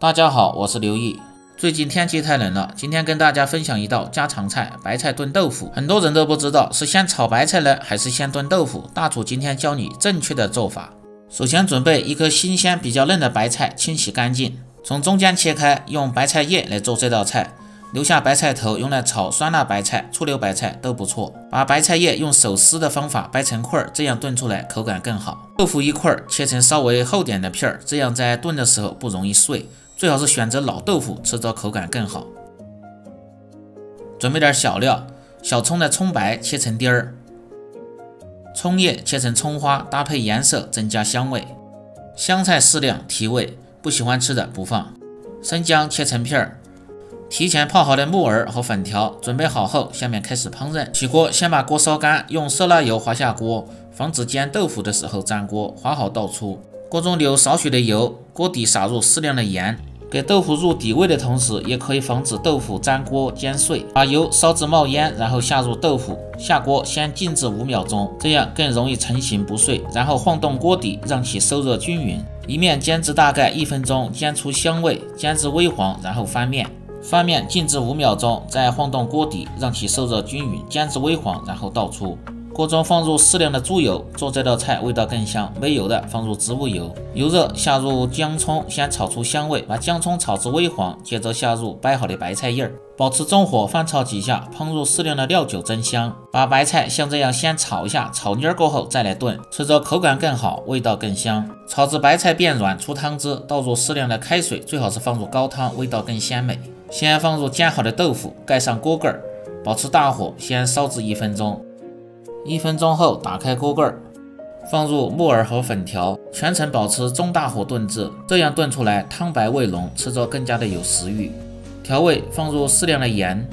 大家好，我是刘毅。最近天气太冷了，今天跟大家分享一道家常菜——白菜炖豆腐。很多人都不知道是先炒白菜呢，还是先炖豆腐。大厨今天教你正确的做法。首先准备一颗新鲜比较嫩的白菜，清洗干净，从中间切开，用白菜叶来做这道菜。留下白菜头用来炒酸辣白菜、醋溜白菜都不错。把白菜叶用手撕的方法掰成块，这样炖出来口感更好。豆腐一块切成稍微厚点的片，这样在炖的时候不容易碎。最好是选择老豆腐，吃着口感更好。准备点小料，小葱的葱白切成丁儿，葱叶切成葱花，搭配颜色增加香味。香菜适量提味，不喜欢吃的不放。生姜切成片儿。提前泡好的木耳和粉条准备好后，下面开始烹饪。起锅，先把锅烧干，用色拉油滑下锅，防止煎豆腐的时候粘锅。滑好倒出，锅中留少许的油，锅底撒入适量的盐，给豆腐入底味的同时，也可以防止豆腐粘锅煎碎。把油烧至冒烟，然后下入豆腐，下锅先静置5秒钟，这样更容易成型不碎。然后晃动锅底，让其受热均匀。一面煎至大概1分钟，煎出香味，煎至微黄，然后翻面。翻面静置5秒钟，再晃动锅底，让其受热均匀，煎至微黄，然后倒出。锅中放入适量的猪油，做这道菜味道更香。没油的放入植物油。油热，下入姜葱，先炒出香味，把姜葱炒至微黄，接着下入掰好的白菜叶，保持中火翻炒几下，烹入适量的料酒增香。把白菜像这样先炒一下，炒蔫过后再来炖，吃着口感更好，味道更香。炒至白菜变软出汤汁，倒入适量的开水，最好是放入高汤，味道更鲜美。先放入煎好的豆腐，盖上锅盖，保持大火，先烧至1分钟。1分钟后打开锅盖，放入木耳和粉条，全程保持中大火炖制，这样炖出来汤白味浓，吃着更加的有食欲。调味放入适量的盐，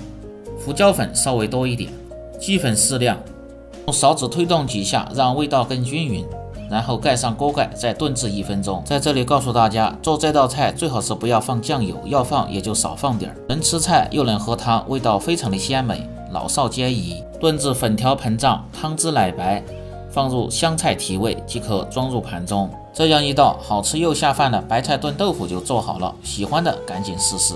胡椒粉稍微多一点，鸡粉适量，用勺子推动几下，让味道更均匀。然后盖上锅盖，再炖制1分钟。在这里告诉大家，做这道菜最好是不要放酱油，要放也就少放点，能吃菜又能喝汤，味道非常的鲜美，老少皆宜。炖至粉条膨胀，汤汁奶白，放入香菜提味，即可装入盘中。这样一道好吃又下饭的白菜炖豆腐就做好了，喜欢的赶紧试试。